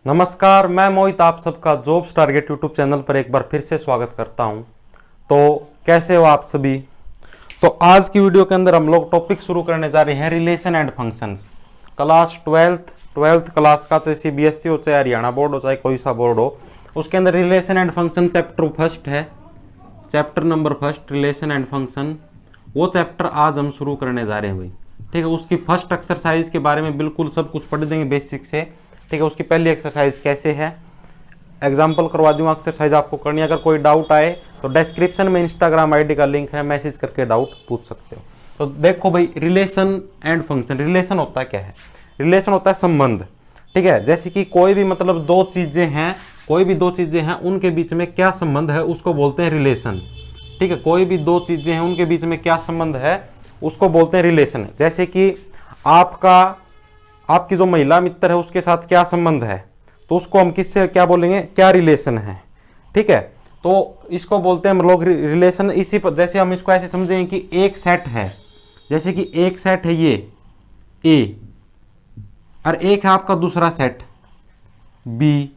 नमस्कार, मैं मोहित आप सबका जॉब्स टारगेट यूट्यूब चैनल पर एक बार फिर से स्वागत करता हूं। तो कैसे हो आप सभी। तो आज की वीडियो के अंदर हम लोग टॉपिक शुरू करने जा रहे हैं relation and functions. Class twelfth class का, चाहे सीबीएसई हो, चाहे हरियाणा बोर्ड हो, चाहे कोई सा बोर्ड हो, उसके अंदर relation and function chapter first है, chapter number first relation and function. वो चैप्टर आज हम शुरू करने जा रहे हैं भाई। ठीक है, उसकी फर्स्ट एक्सरसाइज के बारे में बिल्कुल सब कुछ पढ़ देंगे बेसिक से। ठीक है, उसकी पहली एक्सरसाइज कैसे है, एग्जाम्पल करवा दूंगा, एक्सरसाइज आपको करनी है। अगर कोई डाउट आए तो डिस्क्रिप्शन में इंस्टाग्राम आईडी का लिंक है, मैसेज करके डाउट पूछ सकते हो। तो देखो भाई, रिलेशन एंड फंक्शन। रिलेशन होता है क्या है, रिलेशन होता है संबंध। ठीक है, जैसे कि कोई भी मतलब दो चीजें हैं, उनके बीच में क्या संबंध है उसको बोलते हैं रिलेशन। ठीक है, कोई भी दो चीजें हैं उनके बीच में क्या संबंध है उसको बोलते हैं रिलेशन। जैसे कि आपकी जो महिला मित्र है उसके साथ क्या संबंध है, तो उसको हम किससे क्या बोलेंगे, क्या रिलेशन है। ठीक है, तो इसको बोलते हैं हम लोग रिलेशन। इसी पर जैसे हम इसको ऐसे समझेंगे कि एक सेट है, जैसे कि एक सेट है ये ए और एक है आपका दूसरा सेट बी,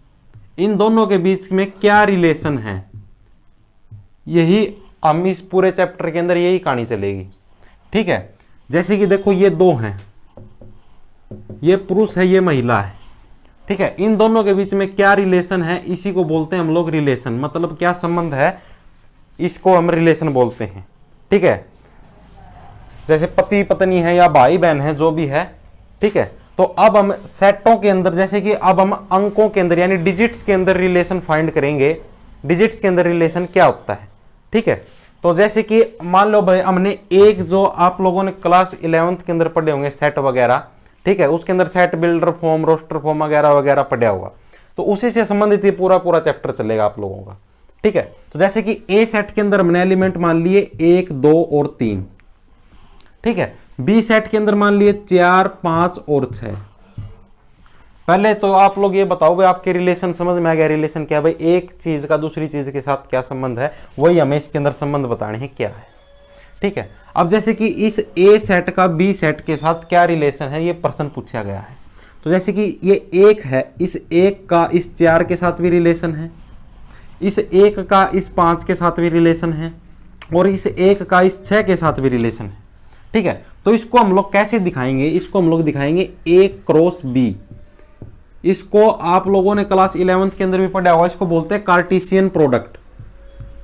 इन दोनों के बीच में क्या रिलेशन है, यही हम इस पूरे चैप्टर के अंदर यही कहानी चलेगी। ठीक है, जैसे कि देखो ये दो हैं, ये पुरुष है, ये महिला है। ठीक है, इन दोनों के बीच में क्या रिलेशन है, इसी को बोलते हैं हम लोग रिलेशन। मतलब क्या संबंध है, इसको हम रिलेशन बोलते हैं। ठीक है, जैसे पति पत्नी है या भाई बहन है, जो भी है। ठीक है, तो अब हम सेटों के अंदर, जैसे कि अब हम अंकों के अंदर यानी डिजिट्स के अंदर रिलेशन फाइंड करेंगे। डिजिट्स के अंदर रिलेशन क्या होता है। ठीक है, तो जैसे कि मान लो भाई हमने एक, जो आप लोगों ने क्लास 11th के अंदर पढ़े होंगे सेट वगैरह, ठीक है, उसके अंदर set builder form, roster form वगैरह वगैरह पढ़ा होगा, तो उसी से संबंधित ये पूरा चैप्टर चलेगा आप लोगों का। ठीक है, तो जैसे कि ए सेट के अंदर हमने एलिमेंट मान लिए 1, 2 और 3। ठीक है, बी सेट के अंदर मान लिए 4, 5 और 6। पहले तो आप लोग ये बताओ भाई, आपके रिलेशन समझ में आ गया। रिलेशन क्या है भाई, एक चीज का दूसरी चीज के साथ क्या संबंध है, वही हमें इसके अंदर संबंध बताने हैं क्या है। ठीक है, अब जैसे कि इस ए सेट का बी सेट के साथ क्या रिलेशन है, ये प्रश्न पूछा गया है। तो जैसे कि ये एक है, इस एक का इस 4 के साथ भी रिलेशन है, इस एक का इस 5 के साथ भी रिलेशन है, और इस एक का इस 6 के साथ भी रिलेशन है। ठीक है, तो इसको हम लोग कैसे दिखाएंगे, इसको हम लोग दिखाएंगे ए क्रॉस बी। इसको आप लोगों ने क्लास 11th के अंदर भी पढ़ा हुआ, इसको बोलते हैं कार्टेशियन प्रोडक्ट।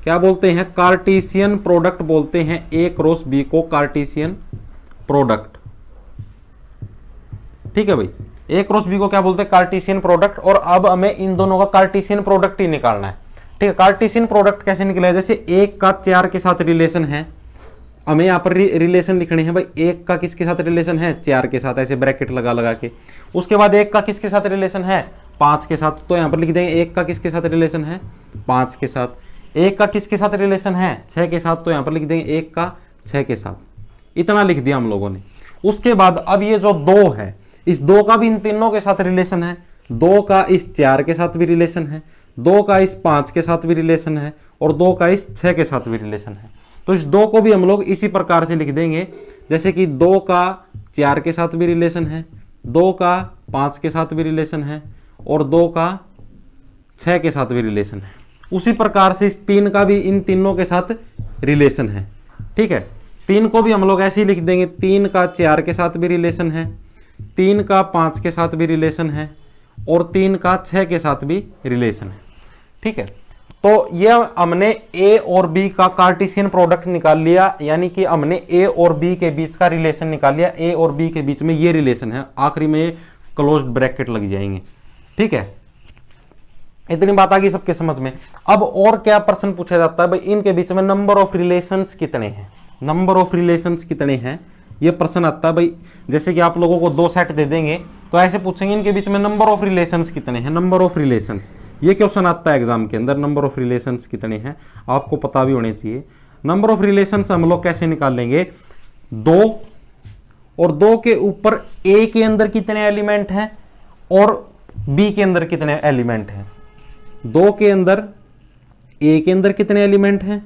क्या बोलते हैं, कार्टेशियन प्रोडक्ट बोलते हैं। ए क्रॉस बी को कार्टेशियन प्रोडक्ट। ठीक है भाई, ए क्रॉस बी को क्या बोलते हैं, कार्टेशियन प्रोडक्ट। और अब हमें इन दोनों का कार्टेशियन प्रोडक्ट ही निकालना है। ठीक है, कार्टेशियन प्रोडक्ट कैसे निकलेगा, जैसे एक का 4 के साथ रिलेशन है, हमें यहाँ पर रिलेशन लिखने हैं भाई। एक का किसके साथ रिलेशन है, 4 के साथ, ऐसे ब्रैकेट लगा लगा के। उसके बाद एक का किसके साथ रिलेशन है, 5 के साथ, तो यहाँ पर लिख देंगे एक का किसके साथ रिलेशन है, 5 के साथ। एक का किसके साथ रिलेशन है, 6 के साथ, तो यहाँ पर लिख देंगे एक का 6 के साथ। इतना लिख दिया हम लोगों ने। उसके बाद अब ये जो 2 है, इस 2 का भी इन तीनों के साथ रिलेशन है। 2 का इस 4 के साथ भी रिलेशन है, 2 का इस 5 के साथ भी रिलेशन है, और 2 का इस 6 के साथ भी रिलेशन है। तो इस 2 को भी हम लोग इसी प्रकार से लिख देंगे, जैसे कि 2 का 4 के साथ भी रिलेशन है, 2 का 5 के साथ भी रिलेशन है, और 2 का 6 के साथ भी रिलेशन है। उसी प्रकार से इस 3 का भी इन तीनों के साथ रिलेशन है। ठीक है, 3 को भी हम लोग ऐसे ही लिख देंगे, 3 का 4 के साथ भी रिलेशन है, 3 का 5 के साथ भी रिलेशन है, और 3 का 6 के साथ भी रिलेशन है। ठीक है, तो ये हमने ए और बी का कार्टेशियन प्रोडक्ट निकाल लिया, यानी कि हमने ए और बी के बीच का रिलेशन निकाल लिया। ए और बी के बीच में ये रिलेशन है, आखिरी में क्लोज्ड ब्रैकेट लग जाएंगे। ठीक है, इतनी बात आ गई सबके समझ में। अब और क्या प्रश्न पूछा जाता है भाई, इनके बीच में नंबर ऑफ रिलेशंस कितने हैं, नंबर ऑफ रिलेशंस कितने हैं, ये प्रश्न आता है भाई। जैसे कि आप लोगों को 2 सेट दे देंगे, तो ऐसे पूछेंगे इनके बीच में नंबर ऑफ रिलेशंस कितने हैं। नंबर ऑफ रिलेशंस, ये क्वेश्चन आता है एग्जाम के अंदर, नंबर ऑफ रिलेशंस कितने हैं, आपको पता भी होने चाहिए। नंबर ऑफ रिलेशंस हम लोग कैसे निकाल लेंगे, 2 और 2 के ऊपर ए के अंदर कितने एलिमेंट हैं और बी के अंदर कितने एलिमेंट हैं। 2 के अंदर ए के अंदर कितने एलिमेंट हैं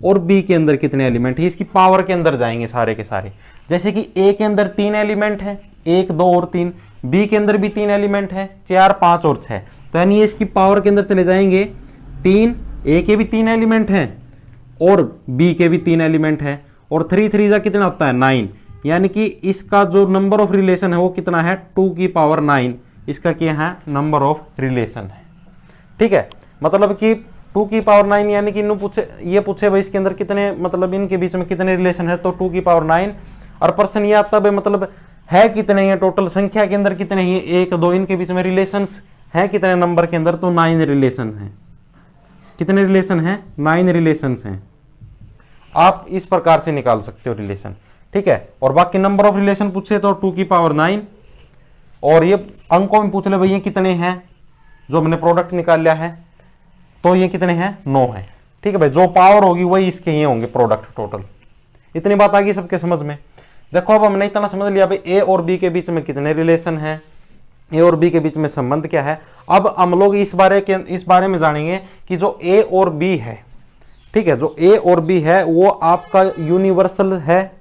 और बी के अंदर कितने एलिमेंट हैं, इसकी पावर के अंदर जाएंगे सारे के सारे। जैसे कि ए के अंदर 3 एलिमेंट हैं, 1 2 और 3, बी के अंदर भी 3 एलिमेंट है, 4 5 और 6, तो यानी ये इसकी पावर के अंदर चले जाएंगे 3, ए के भी 3 एलिमेंट हैं और बी के भी 3 एलिमेंट हैं, और 3 3 जा कितना होता है 9, यानी कि इसका जो नंबर ऑफ रिलेशन है वो कितना है 2 की पावर 9, इसका क्या है नंबर ऑफ रिलेशन है। ठीक है, मतलब कि 2 की पावर 9, यानी कि ये पूछे भाई इसके अंदर कितने, मतलब इनके बीच में कितने रिलेशन है, तो 2 की पावर 9, और पर्सन ये आता है मतलब है कितने हैं, टोटल संख्या के अंदर कितने हैं, 1 2, इनके बीच में रिलेशन है कितने नंबर के अंदर, तो 9 रिलेशन है। कितने रिलेशन है 9 रिलेशन हैं। आप इस प्रकार से निकाल सकते हो रिलेशन। ठीक है, और बाकी नंबर ऑफ रिलेशन पूछे तो 2 की पावर 9, और ये अंकों में पूछ ले भाई ये कितने हैं, जो हमने प्रोडक्ट निकाल लिया है तो ये कितने हैं 9 है। ठीक है भाई, जो पावर होगी वही इसके ये होंगे प्रोडक्ट टोटल। इतनी बात आ गई सबके समझ में। देखो अब हमने इतना समझ लिया भाई ए और बी के बीच में कितने रिलेशन है, ए और बी के बीच में संबंध क्या है। अब हम लोग इस बारे में जानेंगे कि जो ए और बी है, ठीक है, जो ए और बी है वो आपका यूनिवर्सल है,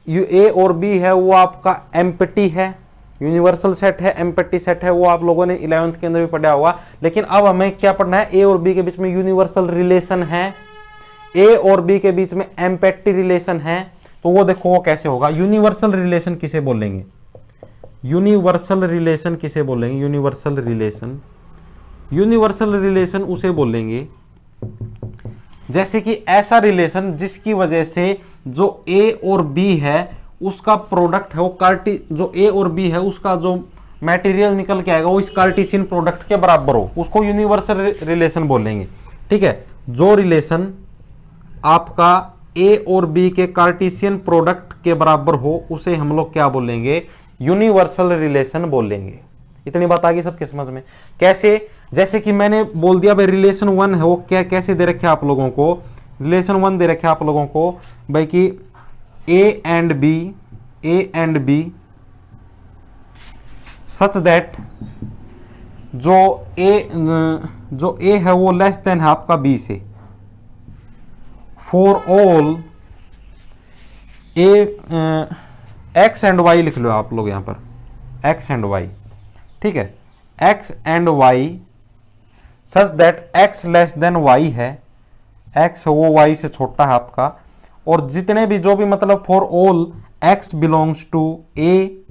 ए और बी है वो आपका एम्प्टी है, यूनिवर्सल सेट है, एम्प्टी सेट है, वो आप लोगों ने 11th के अंदर भी पढ़ा होगा। लेकिन अब हमें क्या पढ़ना है, ए और बी के बीच में यूनिवर्सल रिलेशन है, ए और बी के बीच में एम्प्टी रिलेशन है, तो वो देखो वो कैसे होगा। यूनिवर्सल रिलेशन किसे बोलेंगे, यूनिवर्सल रिलेशन किसे बोलेंगे, यूनिवर्सल रिलेशन, यूनिवर्सल रिलेशन उसे बोलेंगे जैसे कि ऐसा रिलेशन जिसकी वजह से जो ए और बी है उसका प्रोडक्ट है वो जो ए और बी है उसका जो मटेरियल निकल के आएगा वो इस कार्टेशियन प्रोडक्ट के बराबर हो, उसको यूनिवर्सल रिलेशन बोलेंगे। ठीक है, जो रिलेशन आपका ए और बी के कार्टेशियन प्रोडक्ट के बराबर हो उसे हम लोग क्या बोलेंगे, यूनिवर्सल रिलेशन बोलेंगे। इतनी बात आ गई सबके समझ में। कैसे, जैसे कि मैंने बोल दिया भाई रिलेशन 1 है वो क्या कैसे दे रखे आप लोगों को, रिलेशन 1 दे रखे आप लोगों को भाई कि A and B such that जो ए है वो लेस देन है आपका बी से, for all A X and Y लिख लो आप लोग यहां पर, एक्स एंड वाई। ठीक है, X and Y such that X less than Y है, एक्स वो वाई से छोटा है आपका, और जितने भी जो भी मतलब for all X belongs to A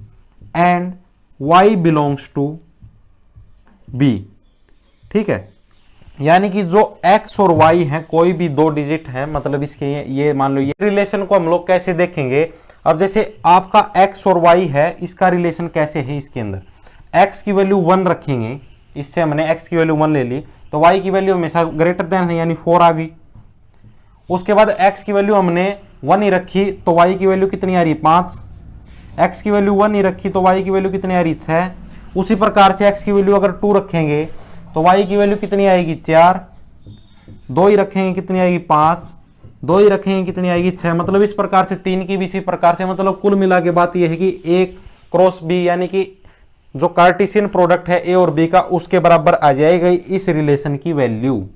and Y belongs to B. ठीक है, यानी कि जो x और y है कोई भी 2 डिजिट है, मतलब इसके ये मान लो ये रिलेशन को हम लोग कैसे देखेंगे। अब जैसे आपका x और y है इसका रिलेशन कैसे है, इसके अंदर x की वैल्यू 1 रखेंगे, इससे हमने x की वैल्यू 1 ले ली तो y की वैल्यू हमेशा ग्रेटर देन है यानी 4 आ गई। उसके बाद x की वैल्यू हमने 1 ही रखी तो y की वैल्यू कितनी आ रही 5, x की वैल्यू 1 ही रखी तो y की वैल्यू कितनी आ रही 6। उसी प्रकार से x की वैल्यू अगर 2 रखेंगे तो y की वैल्यू कितनी आएगी 4, 2 ही रखेंगे कितनी आएगी 5, 2 ही रखेंगे कितनी आएगी 6। मतलब इस प्रकार से 3 की भी इसी प्रकार से, मतलब कुल मिला के बात यह है कि a क्रॉस b यानी कि जो कार्टेशियन प्रोडक्ट है ए और बी का उसके बराबर आ जाएगा इस रिलेशन की वैल्यू।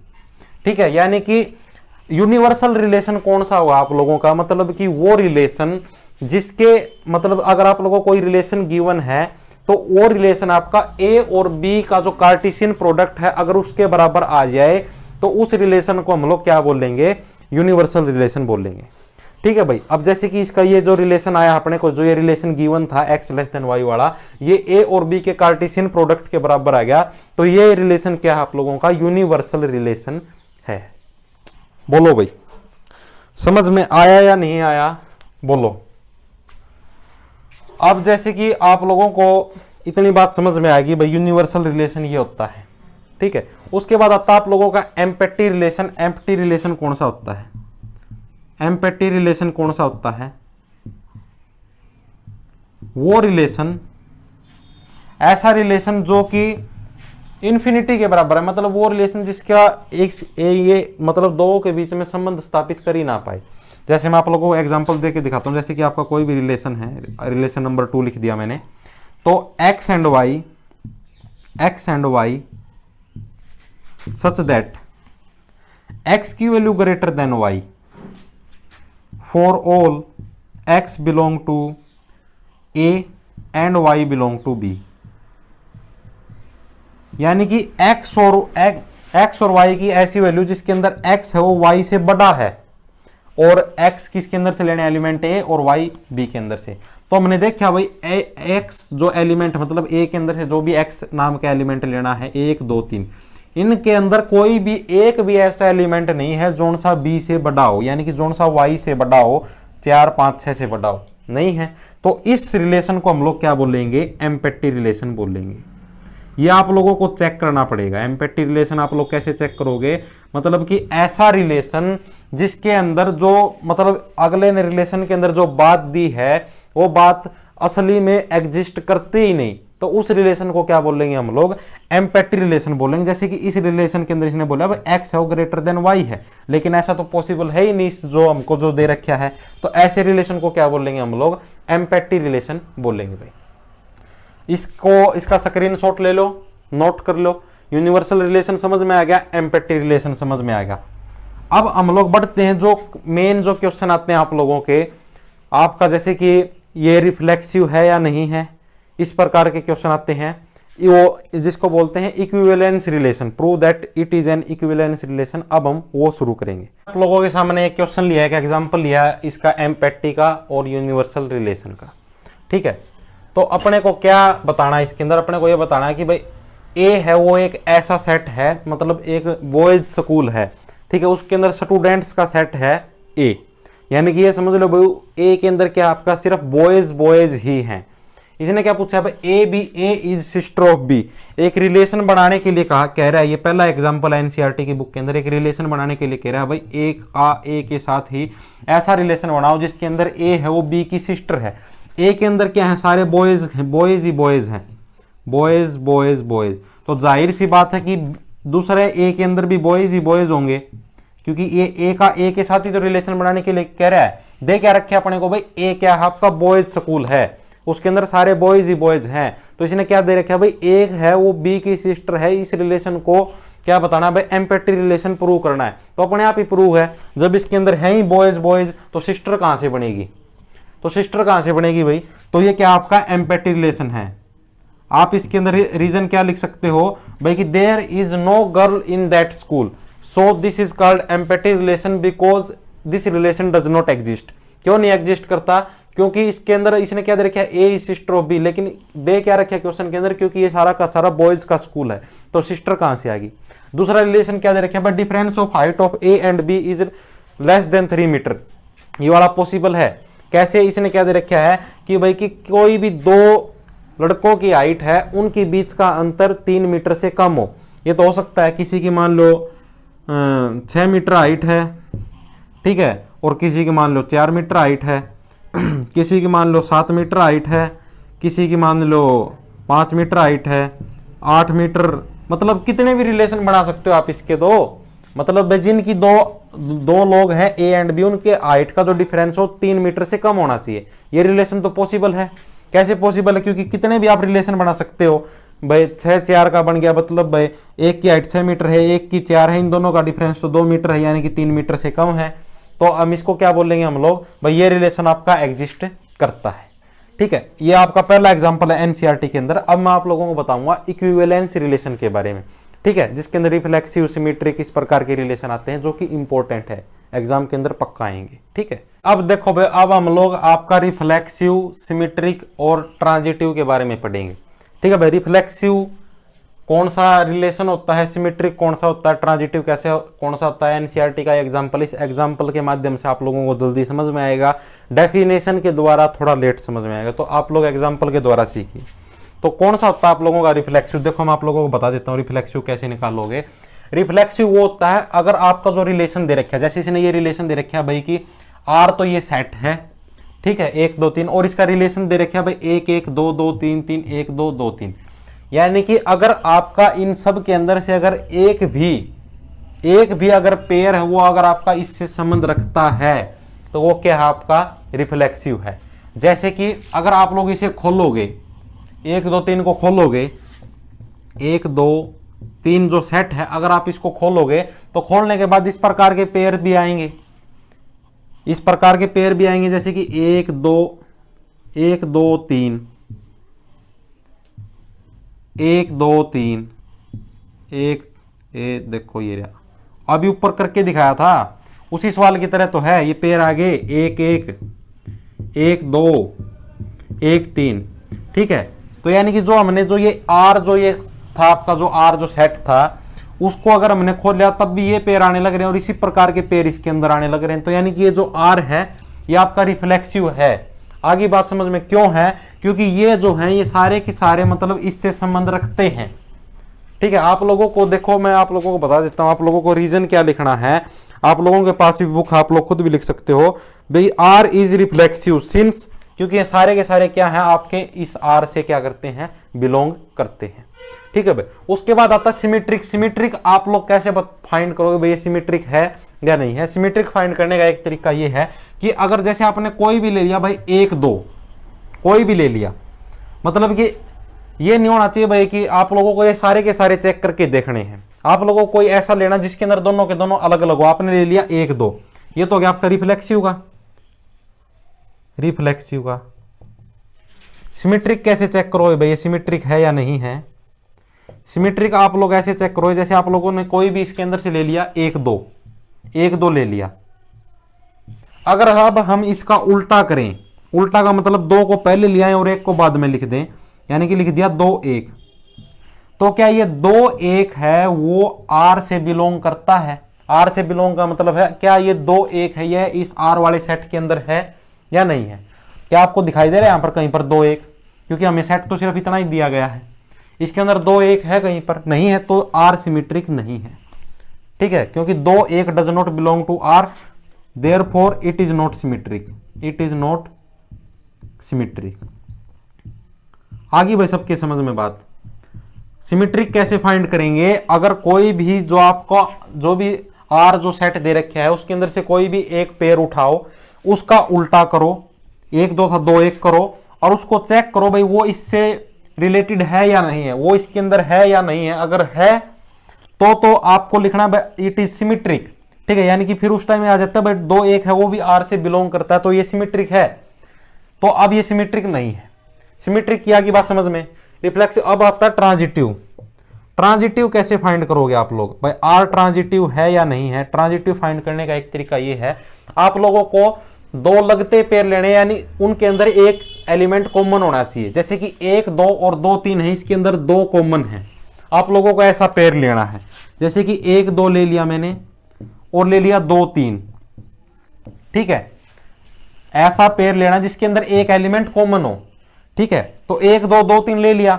ठीक है, यानी कि यूनिवर्सल रिलेशन कौन सा हुआ आप लोगों का, मतलब कि वो रिलेशन जिसके मतलब अगर आप लोगों को कोई रिलेशन गिवन है तो वो रिलेशन आपका ए और बी का जो कार्टेशियन प्रोडक्ट है अगर उसके बराबर आ जाए तो उस रिलेशन को हम लोग क्या बोलेंगे, यूनिवर्सल रिलेशन बोलेंगे। ठीक है भाई, अब जैसे कि इसका ये जो रिलेशन आया अपने को, जो ये रिलेशन गिवन था x लेस देन y वाला, ये ए और बी के कार्टेशियन प्रोडक्ट के बराबर आ गया, तो ये रिलेशन क्या है आप लोगों का, यूनिवर्सल रिलेशन है। बोलो भाई समझ में आया या नहीं आया, बोलो। अब जैसे कि आप लोगों को इतनी बात समझ में आएगी भाई यूनिवर्सल रिलेशन ये होता है। ठीक है, उसके बाद आता है आप लोगों का एम्प्टी रिलेशन। एम्प्टी रिलेशन कौन सा होता है, एम्प्टी रिलेशन कौन सा होता है, वो रिलेशन ऐसा रिलेशन जो कि इन्फिनिटी के बराबर है, मतलब वो रिलेशन जिसका ये मतलब दो के बीच में संबंध स्थापित कर ही ना पाए। जैसे मैं आप लोगों को एग्जांपल देके दिखाता हूं, जैसे कि आपका कोई भी रिलेशन है, रिलेशन नंबर 2 लिख दिया मैंने, तो x and y such that x की value greater than y for all x belong to a and Y belong to B, यानी कि x और y की ऐसी वैल्यू जिसके अंदर x है वो y से बड़ा है, और x किसके अंदर से लेने एलिमेंट a और y b के अंदर से। तो हमने देखा भाई x जो एलिमेंट मतलब a के अंदर से जो भी x नाम का एलिमेंट लेना है 1 2 3, इनके अंदर कोई भी एक भी ऐसा एलिमेंट नहीं है जोन सा b से बड़ा हो, यानी कि जोन सा y से बड़ा हो, 4 5 6 से बड़ा हो, नहीं है। तो इस रिलेशन को हम लोग क्या बोलेंगे, एम्पैथी रिलेशन बोलेंगे। ये आप लोगों को चेक करना पड़ेगा। एम्पैथी रिलेशन आप लोग कैसे चेक करोगे, मतलब कि ऐसा रिलेशन जिसके अंदर जो मतलब अगले ने रिलेशन के अंदर जो बात दी है वो बात असली में एग्जिस्ट करती ही नहीं, तो उस रिलेशन को क्या बोलेंगे हम लोग, एम्पैथी रिलेशन बोलेंगे। जैसे कि इस रिलेशन के अंदर इसने बोला भाई एक्स है वो ग्रेटर देन वाई है, लेकिन ऐसा तो पॉसिबल है ही नहीं जो हमको जो दे रखा है, तो ऐसे रिलेशन को क्या बोलेंगे हम लोग, एम्पैथी रिलेशन बोलेंगे भाई। इसका स्क्रीनशॉट ले लो, नोट कर लो। यूनिवर्सल रिलेशन समझ में आ गया, एम्पैथी रिलेशन समझ में आ गया। अब हम लोग बढ़ते हैं जो मेन जो क्वेश्चन आते हैं आप लोगों के, आपका जैसे कि ये रिफ्लेक्सिव है या नहीं है, इस प्रकार के क्वेश्चन आते हैं। वो जिसको बोलते हैं equivalence relation, prove that it is an equivalence relation. अब हम वो शुरू करेंगे। आप लोगों के सामने एक क्वेश्चन लिया है, एक एग्जांपल लिया है इसका एम्पैथी का और यूनिवर्सल रिलेशन का, ठीक है। तो अपने को क्या बताना है इसके अंदर, अपने को ये बताना है कि भाई ए है वो एक ऐसा सेट है, मतलब एक बॉयज स्कूल है, ठीक है, उसके अंदर स्टूडेंट्स का सेट है ए, यानी कि ये समझ लो भाई ए के अंदर क्या आपका सिर्फ बॉयज ही हैं। इसने क्या पूछा भाई ए इज सिस्टर ऑफ बी, एक रिलेशन बनाने के लिए कहा, कह रहा है, ये पहला एग्जांपल है एनसीईआरटी की बुक के अंदर, एक रिलेशन बनाने के लिए कह रहा है भाई ए के साथ ही ऐसा रिलेशन बनाओ जिसके अंदर ए है वो बी की सिस्टर है। ए के अंदर क्या है, सारे बॉयज हैं, बॉयज, तो जाहिर सी बात है कि दूसरे ए के अंदर भी बॉयज ही बॉयज होंगे, क्योंकि ये ए के साथ ही तो रिलेशन बनाने के लिए कह रहा है। दे क्या रखे अपने को भाई, ए क्या है आपका बॉयज स्कूल है, उसके अंदर सारे बॉयज ही बॉयज हैं, तो इसने क्या दे रखा है भाई एक है वो बी की सिस्टर है। इस रिलेशन को क्या बताना भाई, एम्पैथी रिलेशन प्रूव करना है, तो अपने आप ही प्रूव है। जब इसके अंदर है ही बॉयज तो सिस्टर कहां से बनेगी, भाई, तो ये क्या आपका एम्पैथी रिलेशन है। आप इसके अंदर रीजन क्या लिख सकते हो भाई कि there is no girl in that school, so this is called empathy relation because this relation does not exist. क्यों नहीं एग्जिस्ट करता, क्योंकि इसके अंदर इसने क्या दे रखा है, ए इज सिस्टर ऑफ बी, लेकिन दे क्या रखा है क्वेश्चन के अंदर, क्योंकि ये सारा का सारा बॉयज का स्कूल है, तो सिस्टर कहां से आ गई। दूसरा रिलेशन क्या दे रखा है, but difference of height of A and B is less than 3 metre, ये वाला पॉसिबल है। कैसे, इसने क्या दे रखा है कि भाई कि कोई भी दो लड़कों की हाइट है उनके बीच का अंतर 3 मीटर से कम हो। ये तो हो सकता है किसी की मान लो 6 मीटर हाइट है, ठीक है, और किसी की मान लो 4 मीटर हाइट है, किसी की मान लो 7 मीटर हाइट है, किसी की मान लो 5 मीटर हाइट है, 8 मीटर, मतलब कितने भी रिलेशन बना सकते हो आप इसके दो। मतलब जिनकी दो लोग हैं ए एंड बी, उनके हाइट का जो डिफरेंस हो 3 मीटर से कम होना चाहिए। ये रिलेशन तो पॉसिबल है। कैसे पॉसिबल है, क्योंकि कितने भी आप रिलेशन बना सकते हो भाई। 6 4 का बन गया, मतलब भाई एक की हाइट 6 मीटर है, एक की 4 है, इन दोनों का डिफरेंस तो 2 मीटर है, यानी कि 3 मीटर से कम है। तो हम इसको क्या बोलेंगे हम लोग भाई, ये रिलेशन आपका एग्जिस्ट करता है, ठीक है। ये आपका पहला एग्जांपल है एनसीईआरटी के अंदर। अब मैं आप लोगों को बताऊंगा इक्विवेलेंस रिलेशन के बारे में, ठीक है, जिसके अंदर रिफ्लेक्सिव, सिमेट्रिक, इस प्रकार के रिलेशन आते हैं जो कि इंपॉर्टेंट है, एग्जाम के अंदर पक्का आएंगे, ठीक है। अब देखो भाई, अब हम लोग आपका रिफ्लेक्सिव, सिमेट्रिक और ट्रांजिटिव के बारे में पढ़ेंगे, ठीक है भाई। रिफ्लेक्सिव कौन सा रिलेशन होता है, सिमेट्रिक कौन सा होता है, ट्रांजिटिव कैसे कौन सा होता है, एनसीईआरटी का एग्जांपल, इस एग्जांपल के माध्यम से आप लोगों को जल्दी समझ में आएगा। डेफिनेशन के द्वारा थोड़ा लेट समझ में आएगा, तो आप लोग एग्जांपल के द्वारा सीखिए। तो कौन सा होता है आप लोगों का रिफ्लेक्सिव, देखो मैं आप लोगों को बता देता हूँ रिफ्लेक्सिव कैसे निकालोगे। रिफ्लेक्सिव वो होता है अगर आपका जो रिलेशन दे रखा है, जैसे इसने ये रिलेशन दे रखा है भाई कि आर, तो ये सेट है, ठीक है, 1 2 3, और इसका रिलेशन दे रखा है भाई 1 1 2 2 3 3 1 2 2 3, यानी कि अगर आपका इन सब के अंदर से अगर एक भी अगर पेयर है वो अगर आपका इससे संबंध रखता है तो वो क्या है, आपका रिफ्लेक्सिव है। जैसे कि अगर आप लोग इसे खोलोगे, 1 2 3 को खोलोगे, 1 2 3 जो सेट है, अगर आप इसको खोलोगे तो खोलने के बाद इस प्रकार के पेयर भी आएंगे, जैसे कि 1 2 3, 1 2 3 एक देखो ये रहा, अभी ऊपर करके दिखाया था उसी सवाल की तरह तो है। ये पेयर आगे 1 1 1 2 1 3, ठीक है। तो यानी कि जो हमने जो ये आर जो ये था आपका जो आर जो सेट था उसको अगर हमने खोल लिया तब भी ये पेयर आने लग रहे हैं और इसी प्रकार के पेयर इसके अंदर आने लग रहे हैं। तो यानी कि ये जो आर है ये आपका रिफ्लेक्सिव है। आगे बात समझ में क्यों है, क्योंकि ये जो है ये सारे के सारे मतलब इससे संबंध रखते हैं, ठीक है। आप लोगों को देखो, मैं आप लोगों को बता देता हूं, आप लोगों को रीजन क्या लिखना है। आप लोगों के पास भी बुक, आप लोग खुद भी लिख सकते हो भाई आर इज रिफ्लेक्सिव सिंस, क्योंकि ये सारे के सारे क्या है आपके इस आर से क्या करते हैं, बिलोंग करते हैं, ठीक है भाई। उसके बाद आता है सिमेट्रिक। सिमेट्रिक आप लोग कैसे फाइंड करोगे भाई ये सिमेट्रिक है या नहीं है। सिमेट्रिक फाइंड करने का एक तरीका ये है कि अगर जैसे आपने कोई भी ले लिया भाई 1 2 कोई भी ले लिया, मतलब कि ये नहीं होना चाहिए भाई कि आप लोगों को ये सारे के सारे चेक करके देखने हैं। आप लोगों को कोई ऐसा लेना जिसके अंदर दोनों के दोनों अलग अलग हो। आपने ले लिया 1 2, ये तो हो गया आपका रिफ्लेक्सिव का। रिफ्लेक्सिव का सिमेट्रिक कैसे चेक करोगे भाई ये सिमेट्रिक है या नहीं है। सिमेट्रिक आप लोग ऐसे चेक करो, जैसे आप लोगों ने कोई भी इसके अंदर से ले लिया 1 2 1 2 ले लिया। अगर अब हम इसका उल्टा करें, उल्टा का मतलब 2 को पहले ले आए और 1 को बाद में लिख दें, यानी कि लिख दिया 2 1, तो क्या ये 2 1 है वो आर से बिलोंग करता है। आर से बिलोंग का मतलब है क्या ये 2 1 है यह इस आर वाले सेट के अंदर है या नहीं है। क्या आपको दिखाई दे रहा है यहां पर कहीं पर 2 1, क्योंकि हमें सेट तो सिर्फ इतना ही दिया गया है, इसके अंदर 2 1 है कहीं पर नहीं है, तो आर सिमेट्रिक नहीं है, ठीक है। क्योंकि 2 1 does not belong to R, therefore it is not symmetric, it is not symmetric. आगे भाई सबके समझ में बात। सिमेट्रिक कैसे फाइंड करेंगे, अगर कोई भी जो आपका जो भी आर जो सेट दे रखा है उसके अंदर से कोई भी एक पेयर उठाओ, उसका उल्टा करो, 1 2 था 2 1 करो और उसको चेक करो भाई वो इससे रिलेटेड है या नहीं है, वो इसके अंदर है या नहीं है। अगर है तो आपको लिखना इट इज सिमेट्रिक, ठीक है। यानी कि फिर उस टाइम में आ जाता है भाई 2 1 है वो भी आर से बिलोंग करता है तो ये सिमेट्रिक है। तो अब ये सिमेट्रिक नहीं है। सिमेट्रिक किया की बात समझ में। रिफ्लेक्सिव अब आता है ट्रांजिटिव। ट्रांजिटिव कैसे फाइंड करोगे आप लोग भाई आर ट्रांजिटिव है या नहीं है। ट्रांजिटिव फाइंड करने का एक तरीका ये है, आप लोगों को 2 लगते पेयर लेने, यानी उनके अंदर एक एलिमेंट कॉमन होना चाहिए। जैसे कि 1 2 और 2 3 है, इसके अंदर 2 कॉमन है, आप लोगों को ऐसा पेयर लेना है। जैसे कि 1 2 ले लिया मैंने और ले लिया 2 3, ठीक है। ऐसा पेयर लेना जिसके अंदर एक एलिमेंट कॉमन हो, ठीक है। तो 1 2 2 3 ले लिया,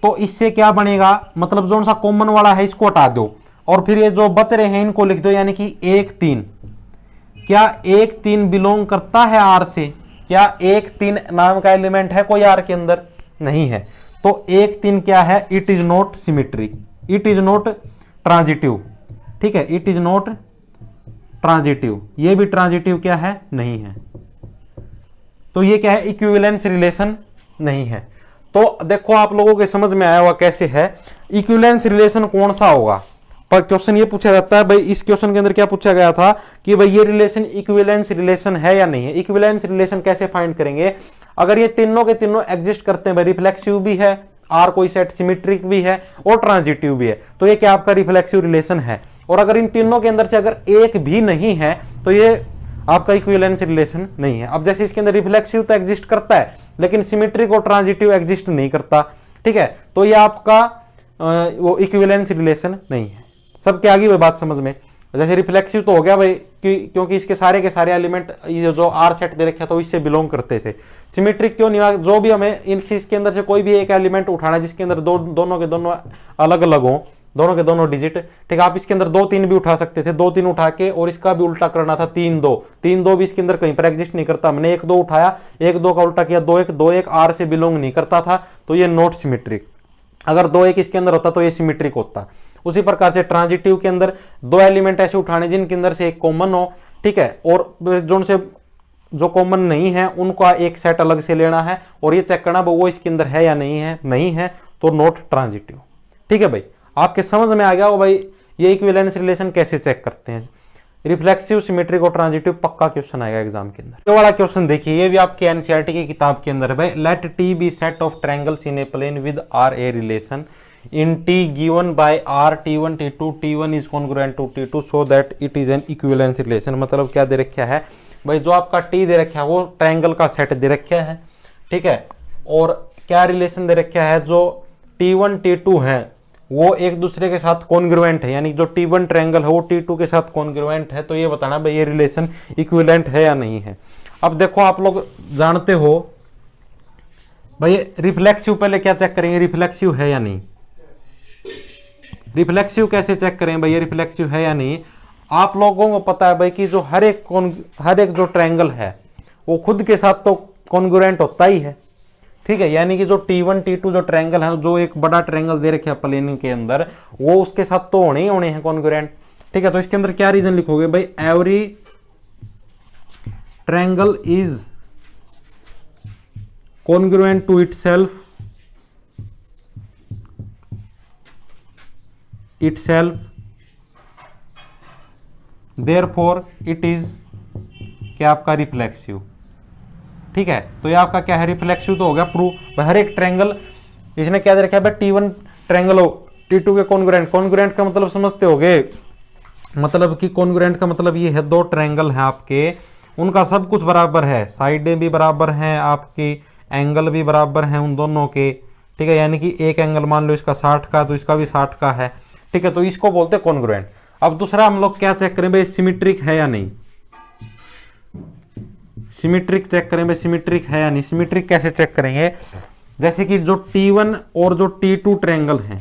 तो इससे क्या बनेगा, मतलब जो सा कॉमन वाला है इसको हटा दो और फिर ये जो बच रहे हैं इनको लिख दो, यानी कि 1 3। क्या 1 3 बिलोंग करता है आर से। क्या 1 3 नाम का एलिमेंट है कोई आर के अंदर, नहीं है। तो 1 3 क्या है, it is not symmetric, it is not transitive, ठीक है। इट इज नॉट ट्रांजिटिव, ये भी ट्रांजिटिव क्या है, नहीं है। तो ये क्या है, इक्विवेलेंस रिलेशन नहीं है। तो देखो आप लोगों के समझ में आया हुआ कैसे है। इक्विवेलेंस रिलेशन कौन सा होगा, पर क्वेश्चन ये पूछा जाता है भाई। इस क्वेश्चन के अंदर क्या पूछा गया था कि भाई ये रिलेशन इक्विवेलेंस रिलेशन है या नहीं है। इक्विवेलेंस रिलेशन कैसे फाइंड करेंगे, अगर ये तीनों के तीनों एग्जिस्ट करते हैं भाई, रिफ्लेक्सिव भी है आर कोई सेट, सिमेट्रिक भी है और ट्रांजिटिव भी है, तो ये क्या आपका रिफ्लेक्सिव रिलेशन है। और अगर इन तीनों के अंदर से अगर एक भी नहीं है तो ये आपका इक्विवेलेंस रिलेशन नहीं है। अब जैसे इसके अंदर रिफ्लेक्सिव तो एग्जिस्ट करता है लेकिन सिमेट्रिक और ट्रांजिटिव एग्जिस्ट नहीं करता, ठीक है। तो ये आपका वो इक्विवेलेंस रिलेशन नहीं है। सबके आगे वो बात समझ में। जैसे रिफ्लेक्सिव तो हो गया भाई कि क्योंकि इसके सारे के सारे एलिमेंट ये जो आर सेट दे रखा तो इससे बिलोंग करते थे। सिमेट्रिक क्यों नहीं, जो भी हमें इसके अंदर से कोई भी एक एलिमेंट उठाना है जिसके अंदर दोनों के दोनों अलग अलग हो, दोनों के दोनों डिजिट, ठीक है। आप इसके अंदर 2 3 भी उठा सकते थे, 2 3 उठा के और इसका भी उल्टा करना था 3 2। 3 2 भी इसके अंदर कहीं पर एग्जिस्ट नहीं करता। हमने 1 2 उठाया, 1 2 का उल्टा किया 2 1, 2 1 आर से बिलोंग नहीं करता था, तो ये नॉट सिमेट्रिक। अगर 2 1 इसके अंदर होता तो ये सिमेट्रिक होता। उसी प्रकार से ट्रांजिटिव के अंदर 2 एलिमेंट ऐसे उठाने जिनके अंदर से एक कॉमन हो, ठीक है, और जो से जो कॉमन नहीं है उनका एक सेट अलग से लेना है और ये चेक करना वो इसके अंदर है या नहीं है, नहीं है तो नॉट ट्रांजिटिव, ठीक है भाई। आपके समझ में आ गया हो भाई ये इक्विवेलेंस रिलेशन कैसे चेक करते हैं। रिफ्लेक्सिव, सिमेट्रिक और ट्रांजिटिव पक्का क्वेश्चन आएगा एग्जाम के अंदर। ये वाला क्वेश्चन देखिए, ये भी आपके एनसीईआरटी की किताब के अंदर है भाई। Let T be set of triangles in a plane with R a relation in T given by R T1 T2 T1 is congruent to T2 so that it is an equivalence relation. मतलब क्या दे रखा है भाई, जो आपका T दे रखा है वो ट्रायंगल का सेट दे रखा है, ठीक है, और क्या रिलेशन दे रखा है, जो T1 T2 है वो एक दूसरे के साथ कॉन्ग्रुएंट है, यानी जो T1 ट्रायंगल है वो T2 के साथ कॉन्ग्रुएंट है। तो ये बताना भाई ये रिलेशन इक्विवेलेंट है या नहीं है। अब देखो आप लोग जानते हो भाई रिफ्लेक्सिव, पहले क्या चेक करेंगे, रिफ्लेक्सिव है या नहीं। रिफ्लेक्सिव कैसे चेक करें भाई, ये रिफ्लेक्सिव है या नहीं। आप लोगों को पता है भाई कि जो हर एक जो ट्रायंगल है वो खुद के साथ तो कॉन्ग्रुएंट होता ही है, ठीक है, यानी कि जो T1 T2 जो ट्रायंगल है, जो एक बड़ा ट्रायंगल दे रखे हैं प्लेन के अंदर, वो उसके साथ तो होने ही होने हैं कॉन्ग्रुएंट, ठीक है। तो इसके अंदर क्या रीजन लिखोगे भाई, every triangle is congruent to itself therefore it is क्या आपका रिफ्लेक्सिव, ठीक है। तो ये आपका क्या है, रिफ्लेक्सिव तो हो गया प्रूफ। हर एक ट्रायंगल, इसने क्या दे रखा है भाई, T1 ट्रायंगल हो T2 के कॉन्ग्रुएंट। कॉन्ग्रुएंट का मतलब समझते होगे, मतलब कि कॉन्ग्रुएंट का मतलब ये है दो ट्रायंगल है आपके, उनका सब कुछ बराबर है, साइडें भी बराबर हैं, आपकी एंगल भी बराबर हैं उन दोनों के, ठीक है, यानी कि एक एंगल मान लो इसका 60 का तो इसका भी 60 का है, ठीक है, तो इसको बोलते हैं कॉन्ग्रुएंट। अब दूसरा हम लोग क्या चेक करें भाई, सिमेट्रिक है या नहीं। सिमेट्रिक चेक करें भाई, सिमेट्रिक है या नहीं। सिमेट्रिक कैसे चेक करेंगे, जैसे कि जो T1 और जो T2 ट्रायंगल हैं,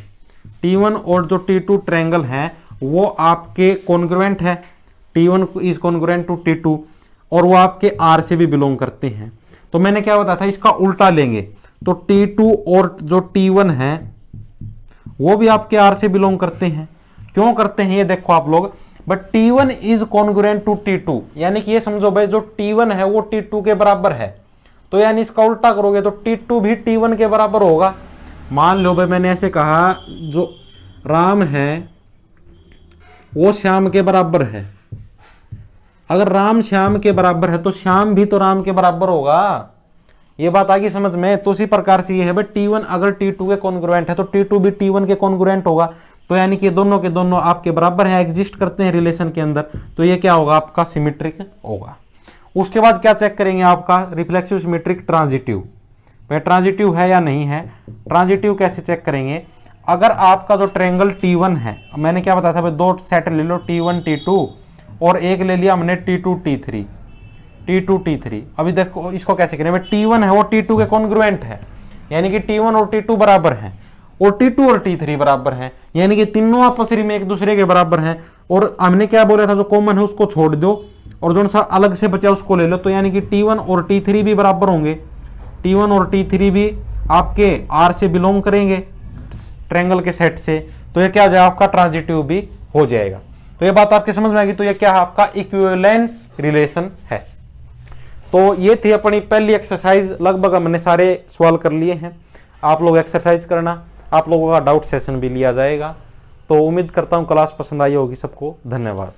T1 और जो T2 ट्रायंगल हैं वो आपके कॉन्ग्रुएंट है, T1 is congruent to T2 और वो आपके R से भी बिलोंग करते हैं। तो मैंने क्या बताया था, इसका उल्टा लेंगे तो T2 और जो T1 है वो भी आपके R से बिलोंग करते हैं। क्यों करते हैं ये देखो आप लोग, but T1 is congruent to T2, यानी कि ये समझो भाई जो T1 है वो T2 के बराबर है, तो यानी इसका उल्टा करोगे तो T2 भी T1 के बराबर होगा। मान लो भाई मैंने ऐसे कहा, जो राम है वो श्याम के बराबर है, अगर राम श्याम के बराबर है तो श्याम भी तो राम के बराबर होगा। ये बात आगे समझ में। तो उसी प्रकार से ये है भाई, T1 अगर T2 के कॉन्ग्रुएंट है तो T2 भी T1 के कॉन्ग्रुएंट होगा, तो यानी कि दोनों के दोनों आपके बराबर हैं, एग्जिस्ट करते हैं रिलेशन के अंदर, तो ये क्या होगा, आपका सिमेट्रिक होगा। उसके बाद क्या चेक करेंगे, आपका रिफ्लेक्सिव, सिमेट्रिक, ट्रांजिटिव। भाई ट्रांजिटिव है या नहीं है। ट्रांजिटिव कैसे चेक करेंगे, अगर आपका जो ट्रायंगल T1 है, मैंने क्या बताया था भाई, दो सेट ले लो T1 T2 और एक ले लिया हमने T2 T3। अभी देखो इसको कैसे करें, T1 है वो T2 के कॉन्ग्रुएंट है, यानी कि T1 और T2 बराबर हैं, और T2 और T3 बराबर हैं, यानी कि तीनों आपस में एक दूसरे के बराबर हैं। और हमने क्या बोला था, जो कॉमन है उसको छोड़ दो और जो सा अलग से बचा उसको ले लो, तो यानी कि T1 और T3 भी बराबर होंगे। T1 और T3 भी आपके R से बिलोंग करेंगे, ट्रायंगल के सेट से, तो ये क्या हो जाएगा, आपका ट्रांजिटिव भी हो जाएगा। तो ये बात आपके समझ में आएगी। तो ये क्या है, आपका इक्विवेलेंस रिलेशन है। तो ये थी अपनी पहली एक्सरसाइज, लगभग हमने सारे सवाल कर लिए हैं। आप लोग एक्सरसाइज करना, आप लोगों का डाउट सेशन भी लिया जाएगा। तो उम्मीद करता हूँ क्लास पसंद आई होगी सबको। धन्यवाद।